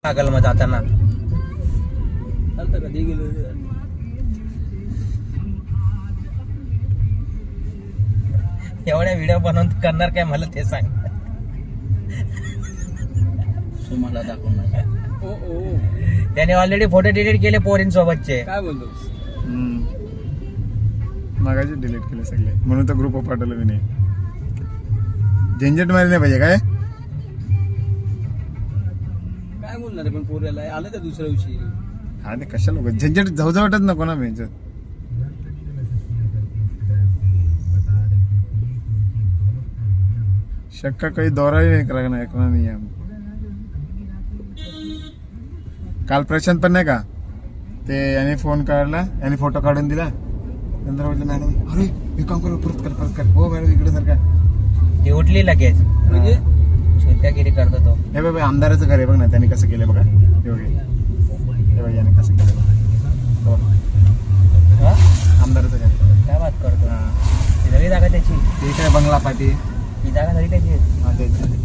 लागल मग जाताना कधी गेलो एवढ्या व्हिडिओ बनवून करणार काय मला ते सांग. तुम्हाला दाखवणार. त्याने ऑलरेडी फोटो डिलीट केले पोरींसोबतचे. काय बोलतो मागाचे डिलीट केले सगळे म्हणून तर ग्रुप पाठवलं मी नाही. झंझट मारली नाही पाहिजे काय काय बोलणार पण पोऱ्याला आलं त्या दुसऱ्या दिवशी. हा ते कशा लोक झंझट झवझवटच नको ना मी. शक्का काही दौराही नाही ऐकणार नाही. काल प्रशांत पण नाही का ते याने फोन काढला याने फोटो काढून दिला नंतर म्हटलं मॅडम अरे हे काम कर परत कर हो मॅडम इकडे सारखा ती उठली लगेच म्हणजे छोट्यागिरी करतो तो. हे बाबा आमदाराचं घर आहे बघ ना त्यांनी कसं केलं बघा हे बघा याने कसं केलं हा? आमदाराचं घर काय बात करतो. हा. ती नवी जागा त्याची. ते काय बंगला पाठी ती जागा नवी त्याची. हा त्याची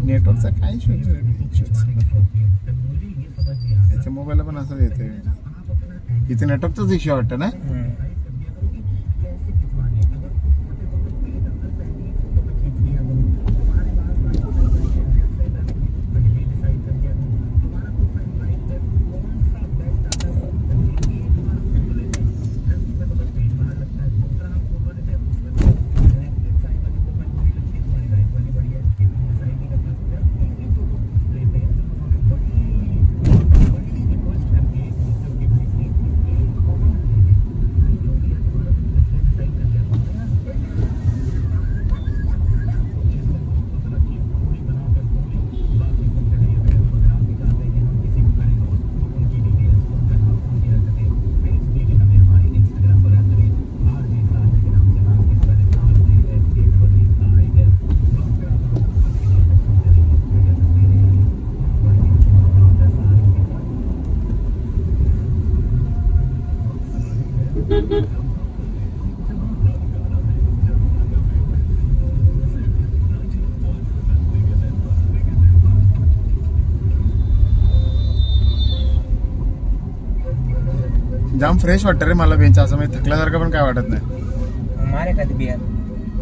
नेटवर्कचा काय याच्या मोबाईलला पण असं येते इथे नेटवर्कचाच इश्यू वाटतं ना. जाम फ्रेश वाटतं रे मला बेंच असं म्हणजे थकल्यासारखं पण काय वाटत नाही. मारे का बियार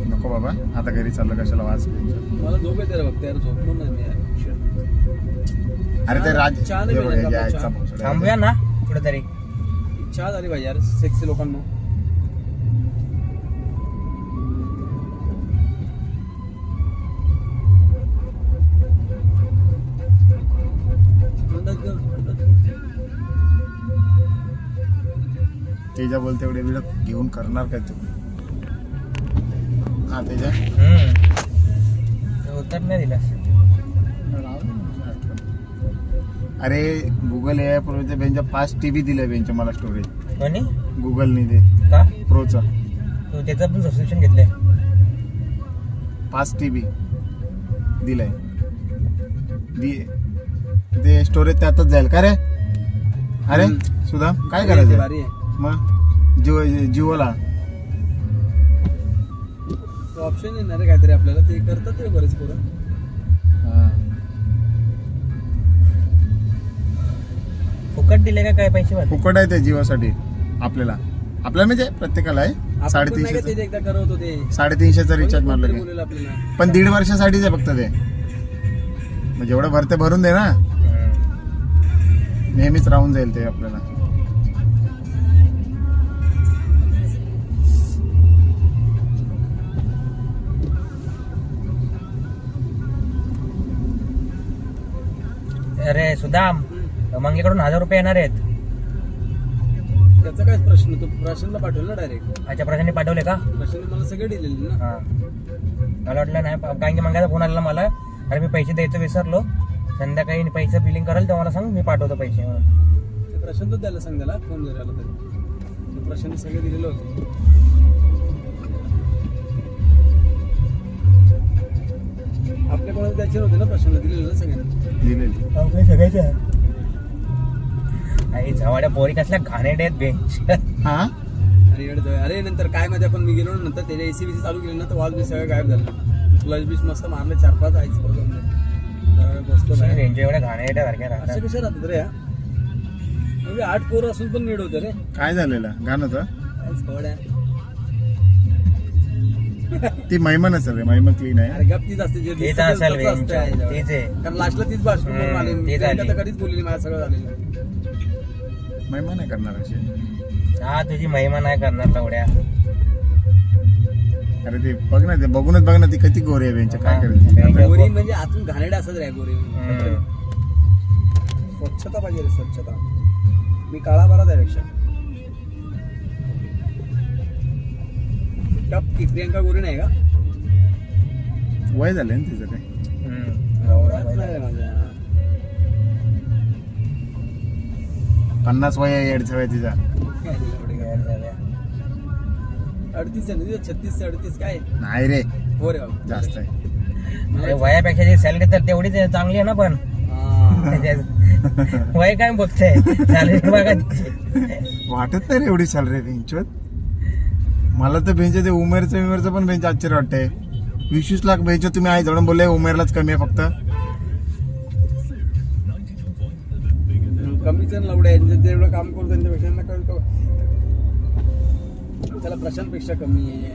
नको बाबा आता घरी चाललं कशाला वाच बेंच. मला झोप येते रे बघते यार झोपलो नाही अरे ते राज चहा नाही हे बघ, मिळत या का? याचा चहा? पावसाळा. थांबूया ना कुठेतरी. इच्छा झाली पाहिजे यार सेक्सी लोकांना. तेजा बोलते एवढे वेळ घेऊन करणार काय तू. हा तेजा उत्तर नाही दिलास. अरे गुगल ए प्रोच्या बेंच 5 TB दिले बेंच मला स्टोरेज कोणी गुगलनी ते का प्रोचं तू त्याचं पण सबस्क्रिप्शन घेतलंय. 5 TB दिलंय ते स्टोरेज त्यातच जाईल का रे. अरे सुधा काय करायचं भारी आहे. मग जिओला ऑप्शन येणार आहे काहीतरी आपल्याला ते करतात रे बरेच पोरं. फुकट दिले का काय पैसे वाले. फुकट आहे ते जिओसाठी आपल्याला म्हणजे प्रत्येकाला आहे. आपण पण नाही का 350 ते एकदा करत होते 350चा रिचार्ज मारलं की बोलेल आपल्याला. पण 1.5 वर्षासाठीच आहे फक्त ते. म्हणजे एवढं भरते भरून दे ना नेहमीच राहून जाईल ते आपल्याला. अरे सुदाम मंगेकडून 1000 रुपये येणार आहेत. त्याचा काय प्रश्न तो प्रशांतला पाठवला ना डायरेक्ट. अच्छा प्रशांतने पाठवले का. प्रशांतने मला सगळे दिलेले ना. हा मला वाटलं नाही कारण की मंगाचा फोन आलेला मला. अरे मी पैसे द्यायचं विसरलो. संध्याकाळी पैसे बिलिंग कराल तेव्हा मला सांग मी पाठवतो पैसे म्हणून. ते प्रशांतच द्यायला सांग त्याला फोन जरी आला तरी. प्रशांतने सगळे दिलेले होते. आपल्या कोणाला द्यायचे नव्हते ना प्रशांतला दिलेले ना सगळ्यांनी. दिलेली सगळ्याच्या आई झवाड्या पोरी कसल्या घाणेरड्या आहेत बेंच. हा अरे नंतर काय मध्ये आपण मी गेलो नंतर त्याच्या AC चालू केलं ना तर वॉल बी सगळं गायब झालं. क्लच बीच मस्त मारले 4-5 आईच बसतो बाहेर. रेंज एवढ्या घाणेरड्या सारख्या असे राहतात. कसे राहतात रे? म्हणजे 8 पोरं असून पण नीट होते रे. काय झालेलं गाणं होतं काहीच खवड्या. ती महिमा नसेल रे, महिमा क्लीन आहे. अरे गप तीच असते जे तेच दिसतं असेल तसं असतं रेंज, आहे. तेच आहे. कारण लास्टला तीच भाषण करून आली. तेच प्रियंका आली. तर कधीच बोलली नाही, माझं सगळं झालेलं. महिमा नाही करणार अशी. हा तुझी महिमा नाही करणार लवड्या. अरे ते बघ ना, ते बघूनच बघ ना, ती किती गोरी आहे बेंच. काय हा. करायची गोरी म्हणजे आतून घाणेरडा असत रे गोरी. हम्म. स्वच्छता पाहिजे रे, स्वच्छता. मी काळा बरा त्यापेक्षा. कप की प्रियंका गोरी नाही का? वय झालंय ना तिचं काय. लवडा नाही रे माझ्या. 50 वय आहे, 38 वय तिचा. काय तिला एवढी काय? 38 आहे ना तिचं, 36 ते 38 काय? नाही रे, हो रे बाबा. जास्त आहे. अरे वयापेक्षा जी सॅलरी तर तेवढीच चांगली आहे ना पण. हा. वय काय बघतंय सॅलरी बघा. वाटत नाही रे एवढी सॅलरी बेंचवर. मला तर बेंच ते उमेरचं पण बेंच आश्चर्य वाटतंय. 20 लाख बेंच तुम्ही आई जवळ बोलले, उमेरलाच कमी आहे फक्त. कमीच लवडे आहे जे एवढं काम करतो त्यांच्यापेक्षा यांना त्याला प्रशांत पेक्षा कमी आहे,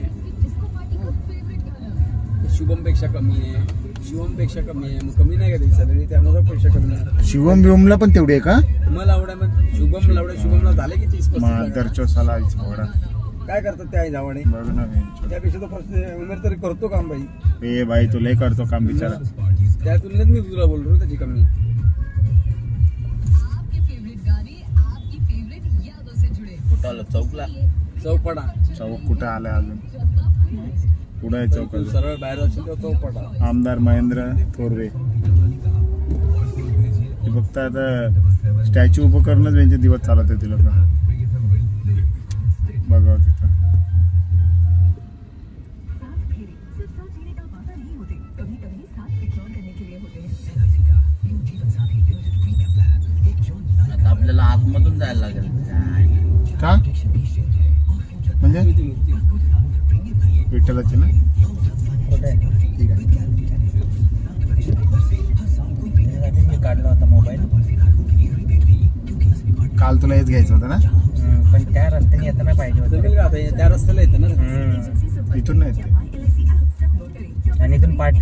शुभम पेक्षा कमी आहे, शिवम पेक्षा कमी आहे. मग कमी नाही का त्याची सॅलरी? ते अनुराग पेक्षा कमी आहे. शिवम बिवमला पण तेवढी आहे का? मग लावड्या मग शुभमला झाले की 30-35 दरचोसाला आवडा. काय करतात ते आई जावडे? बघ ना बेंच. त्यापेक्षा तो उमेर तरी करतो काम बाई. ए बाई, तू लय करतो काम बिचारा. त्या तुलनेत मी तुला बोललो त्याची कमी. चौकला चौपडा चौक कुठं आलाय अजून? पुढे आहे चौक. तू सरळ बाहेर असेल तर चौपडा. आमदार महेंद्र थोरवे. हे फक्त आता स्टॅच्यू उभं करूनच त्यांचे दिवस चालत आहे. लोक बघा तिथं. आपल्याला आतमधून जायला लागेल का म्हणजे किती मूर्ती? विठ्ठलाची ना. ठीक आहे. मी काढला होता मोबाईल. काल तुला हेच घ्यायचं होतं ना. पण त्या रस्त्याने येताना पाहिजे होतं. जमेल का आता? त्या रस्त्याला येतं ना. इथून नाही येते. आणि इथून पाठ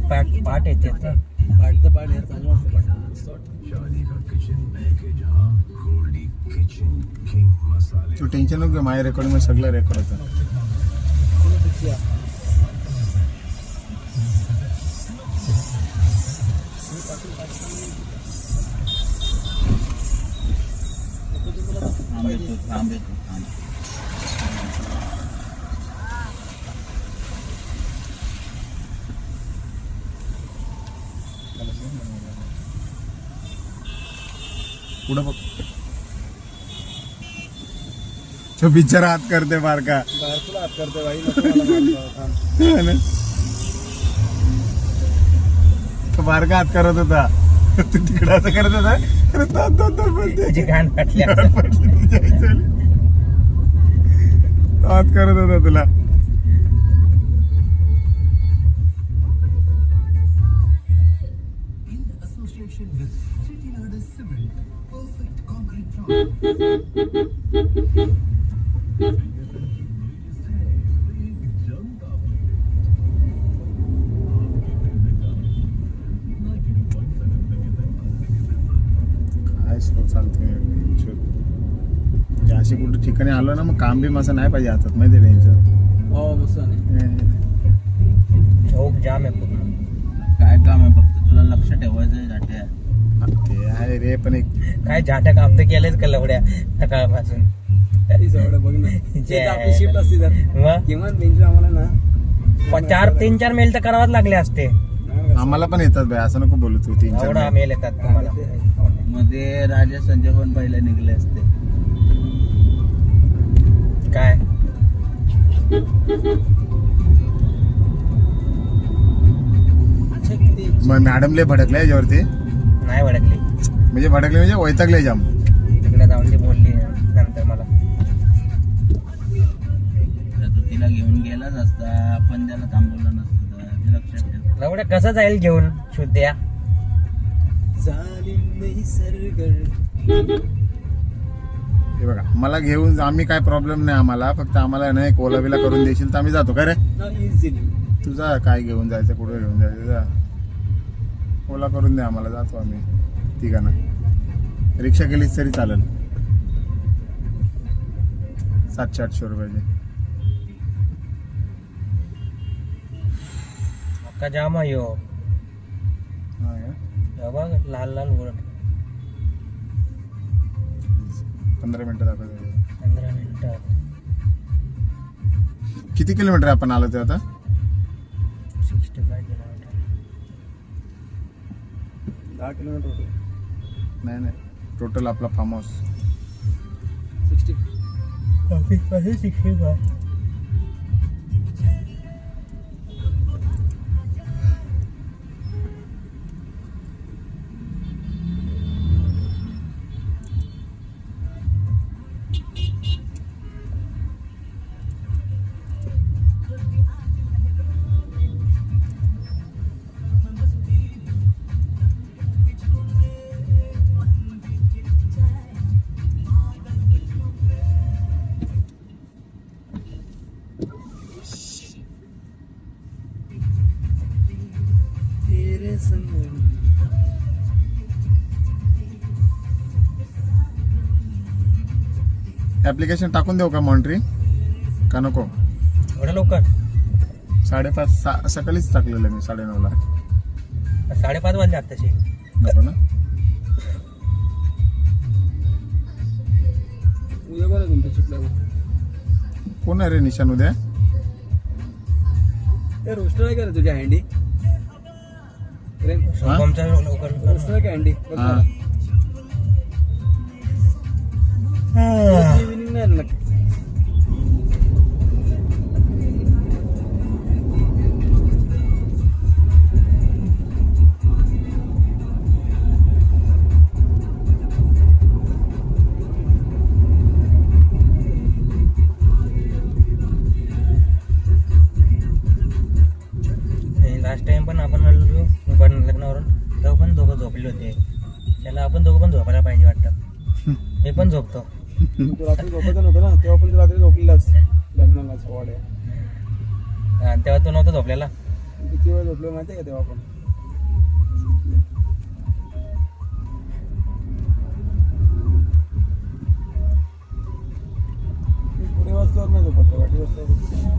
येते ते. पाडतं पाड यार, चांगलं वाटतं पाडतं. तू टेन्शन नको, माझ्या रेकॉर्डिंग मध्ये सगळं रेकॉर्ड होतं. पुढं बघ. तो बिचारा हात करते बारका. बाहेर तुला हात करते बाई, नको मला मारतो. थांब. तो बारका हात करत होता. तू तिकडे असं करत होता. अरे तो बोलते. त्याची घाण फाटली. हात करत होता तुला. काय स्लो चालतंय. अशी कुठं ठिकाणी आलो ना, मग काम बी असं नाही पाहिजे हातात, माहिती बेंच. हो मस्त नाही. चौक जाम आहे पूर्ण. काय काम आहे? फक्त तुला लक्ष ठेवायचं जाट्या. ते आहे रे, पण एक काय जाट्या काम तर केलेच का लवड्या सकाळपासून. ती जवळ बघ ना. ते तर आपली शिफ्ट असते तर मग किमान बेंच आम्हाला ना 3-4 मेल तर करावाच लागले असते. आम्हाला पण येतात बाई, असं नको बोलू तू. 3-4 एवढा मेल येतात तुम्हाला. मध्ये राजा संजय पण पहिले निघले असते. काय मग मॅडमले भडकले याच्यावरती. नाही भडकली. म्हणजे भडकले म्हणजे वैतागले जाम. तिकडे जाऊन ती बोलली नंतर मला. तिला घेऊन गेलाच असता, आपण त्याला थांबवलं नसतं. लक्षात ठेव. एवढं कसं जाईल घेऊन शुद्ध्या? जालिम निसर्ग. हे बघा मला घेऊन आम्ही काय प्रॉब्लेम नाही आम्हाला, फक्त आम्हाला नाही ओला बिला करून देशील तर आम्ही जातो का रे. इझिली तुझा काय घेऊन जायचं, कुठे घेऊन जायचं जा. ओला करून दे आम्हाला, जातो आम्ही तिघांना. रिक्षा केलीच तरी चालेल. 700-800 रुपयाची. अक्का जाम आहे हो. हा का? बघ लाल लाल उरट. 15 मिनिटं दाखवतो. 15 मिनिटं. किती किलोमीटर आपण आलो ते आता? 65 किलोमीटर. 10 किलोमीटर होते. नाही टोटल आपला फार्म हाऊस 60. ऑफिस पासून 65. तेरे संग ऍप्लिकेशन टाकून देऊ का मॉन्ट्री का नको? एवढं लवकर? 5:30 सकाळीच टाकलेलं मी 9:30ला. 5:30 वाजले आत्ताशी. नको ना? उद्या बरं तुमच्या चिखल्यावर. कोण आहे रे निशान उद्या? ते रोस्टर आहे का रे तुझ्या हँडी? प्रेम आमचा लवकर रोस्टर आहे का हँडी? हा इव्हिनिंग नाही ना. लास्ट टाइम पण आपण आलो पण लग्नावरून, तेव्हा पण दोघं झोपले होते. त्याला आपण दोघं पण झोपायला पाहिजे वाटतं. मी पण झोपतो. तू रात्री झोपायचं नव्हतं ना, तेव्हा पण तू रात्री झोपलेलास लग्नाला 6:15. आणि तेव्हा तू नव्हता झोपलेला. किती वेळ झोपलो माहिती आहे का तेव्हा पण? पुढे वाजल्यावर नाही झोपत, वाटी वाजल्यावर.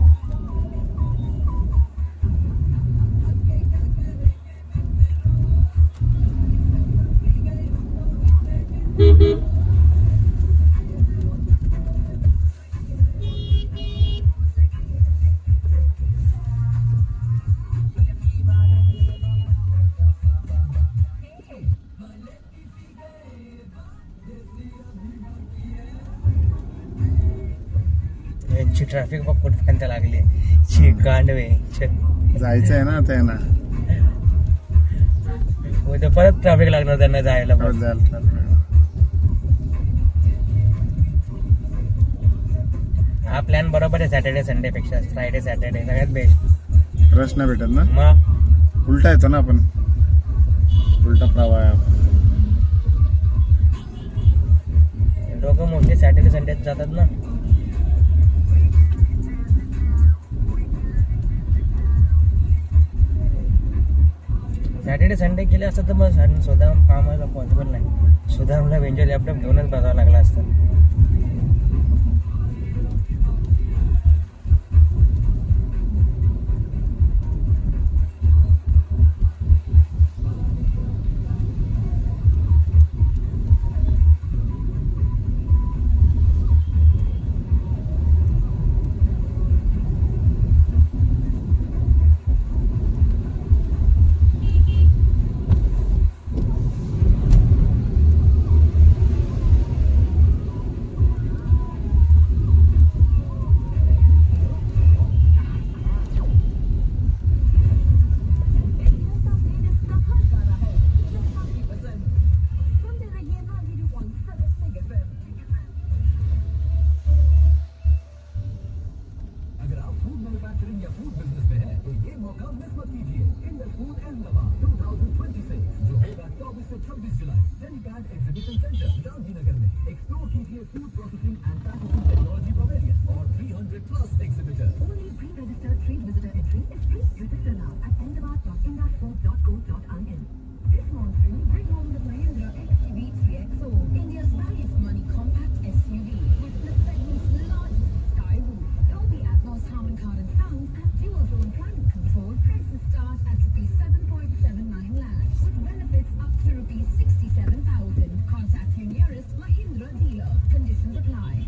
यांची ट्रॅफिक बघ कुठपर्यंत लागली. शी गांडवे. जायचं आहे ना आता यांना. उद्या परत ट्रॅफिक लागणार त्यांना जायला. परत जायला traffic. हा प्लॅन बरोबर आहे. सॅटर्डे संडे पेक्षा फ्रायडे सॅटर्डे सगळ्यात बेस्ट. रश नाही भेटत ना. मग उलटा येतो ना आपण, उलटा प्रवाह. लोक मोस्टली सॅटर्डे संडे जातात ना. सॅटर्डे संडे केले असतं तर मग सुदाम कामाला पॉसिबल नाही. सुदामला वेंचर लॅपटॉप घेऊनच बघावं लागला असतं. Only pre-registered trade visitor entry is free. Register now at ahmedabad.indascope.co.in. This monsoon, bring home the Mahindra XUV 3XO, India's highest money compact SUV with the segment's largest sky roof. Dolby Atmos Harman Kardon sound and dual zone climate control. Prices start at rupees 7.79 lakhs with benefits up to rupees 67,000. Contact your nearest Mahindra dealer. Conditions apply.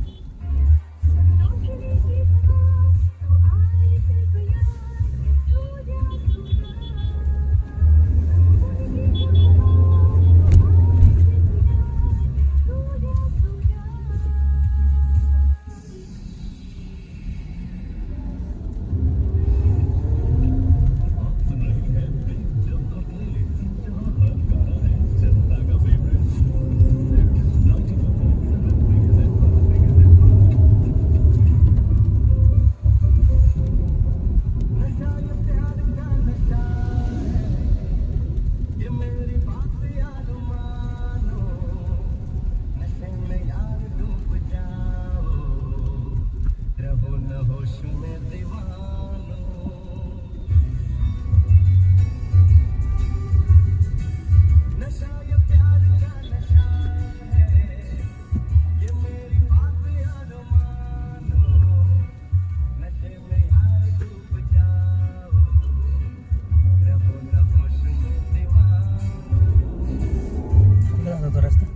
कुठं जातो तो रस्ता?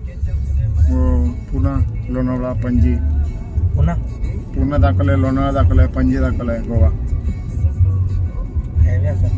पुन्हा लोणावळा पणजी पुन्हा पूर्ण दाखवलंय, लोणावळा दाखवलंय, पणजी दाखवलंय, गोवा. हायवे असा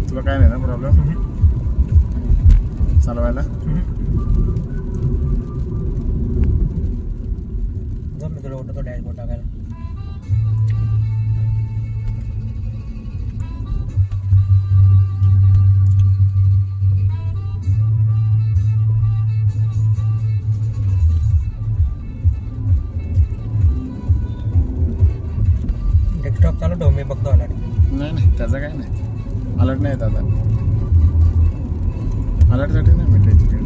तुला काय नाही ना प्रॉब्लेम चालवायला? जर मी तुला उठतो डॅशबोर्ड टाकायला. डेस्कटॉप चालू ठेव, मी बघतो अलर्ट. नाही नाही त्याचं काय नाही, अलर्ट नाही येत आता. अलर्टसाठी नाही भेटायची काय.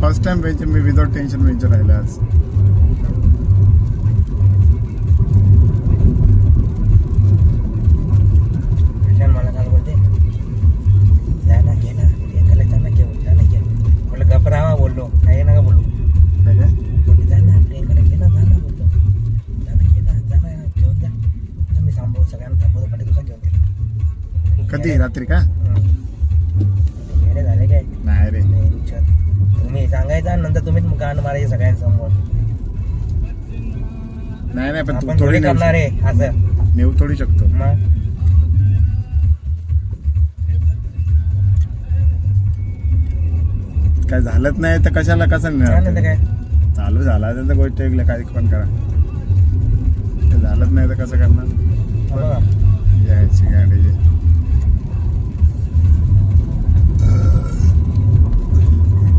First time venture me without tension venture राहिलं आज. प्रशांत मला काल बोलते, जा ना घे ना, एकाला जा ना घेऊन, जा ना घे. म्हटलं गप राहा, बोललो काही नका बोलू. काय काय बोलते जा ना प्रियंकाला घे ना, जा ना बोलतो, जा ना घे ना, जा ना घेऊन जा. म्हटलं मी थांबव, सगळ्यांना थांबवतो, पाठी तुझा घेऊन दे. कधी रात्री का? येणे झाले काय? नाही रे. नाही, विचार. तुम्ही सांगायचं आणि नंतर तुम्हीच गाणं मारायचे सगळ्यांसमोर. नाही नाही पण तू आपण थोडी थोडी करणार आहे असं नेऊ थोडी शकतो. मग. काय झालंच नाही तर कशाला कसं काय नाही तर काय. चालू झाला तर गोष्ट ऐकलं काही पण करा. ते झालंच नाही तर कसं करणार? हा बघा. यायची गाडीची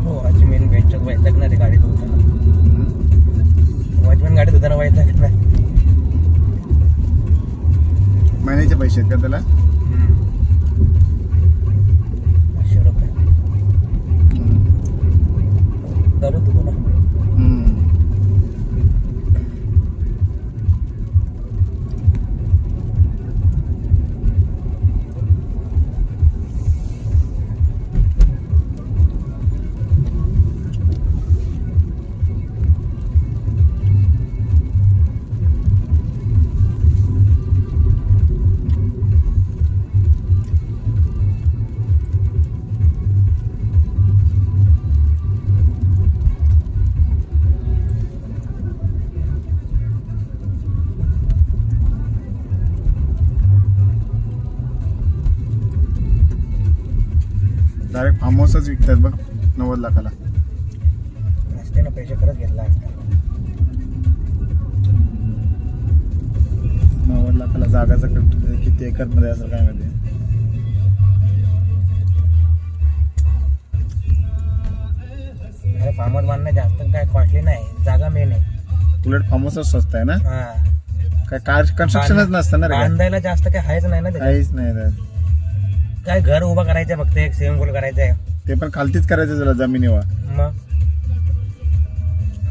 हो, आजची मेन भेटच्यात वैतागणार आहे गाडीत होताना. वॉचमॅन गाडीत होताना वैतागणार. महिन्याचे पैसे आहेत का त्याला? 500 रुपये दररोज होतो ना. डायरेक्ट फार्म हाऊसच विकतात बघ 90 लाखाला. असते ना, पैसे खरंच घेतला असता. 90 लाखाला जागाचं किती एकर मध्ये असेल काय माहिती. अरे फार्मर बांधणं जास्त काय कॉस्टली नाही, जागा मेन आहे. उलट फार्म हाऊसच स्वस्त आहे ना. हा, काय कार कन्स्ट्रक्शनच नसतं ना रे काय? बांधायला जास्त काय आहेच नाही ना त्याच्यात. काहीच नाही त्यात. काय घर उभं करायचंय फक्त, एक स्विमिंग पूल करायचंय. ते पण खालतीच करायचं तुला जमिनीवर. मग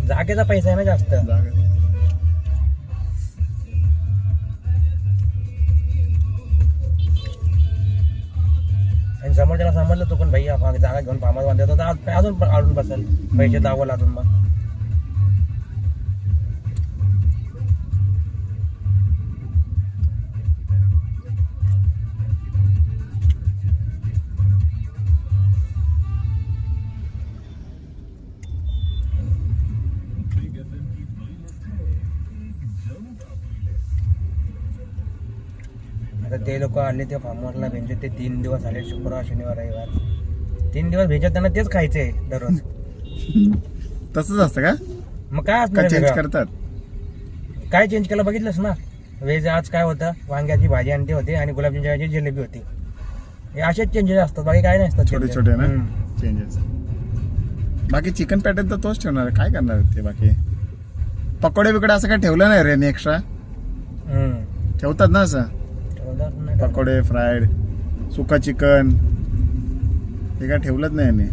जागेचा पैसा आहे ना जास्त. जागा आणि समोरच्याला समजलं तू पण भैया जागा घेऊन फार्मर बांधतो तर अजून आडून बसेल, पैसे दावल अजून. मग आता ते लोक आले ते फार्मरला भेंजत, ते 3 दिवस आले, शुक्रवार शनिवार रविवार 3 दिवस भेंजत. त्यांना तेच खायचंय दररोज. तसंच असतं का? मग काय असणार चेंज वेगळं? करतात? काय चेंज केलं बघितलंस ना. व्हेज आज काय होतं, वांग्याची भाजी आणते होते आणि गुलाबजामची जिलेबी होती. हे असेच चेंजेस असतात, बाकी काय नसतात. छोटे छोटे ना चेंजेस. बाकी चिकन पॅटर्न तर तोच ठेवणार आहे. काय करणार आहेत ते बाकी? पकोडे बिकडे असं काय ठेवलं नाही रे एक्स्ट्रा? ठेवतात ना असं पकोडे, फ्राईड, सुका चिकन, हे काय ठेवलंच नाही यांनी.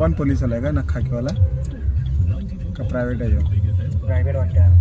पण पोलीस आलाय का ना खाकीवाला का प्रायव्हेट आहे ह्यो? प्रायव्हेट वाटतं.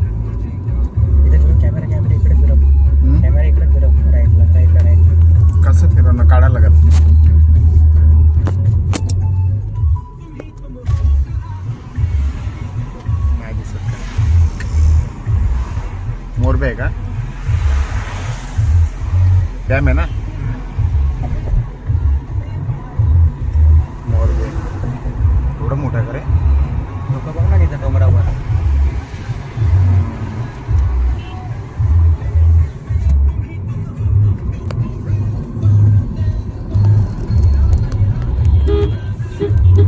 इथे फिरव कॅमेरा इकडे फिरव. हम्म? कॅमेरा इकडे फिरव. राईटला. कसं फिरवणं काढायला लागत नाही दिसत का मोरबे आहे का डॅम आहे ना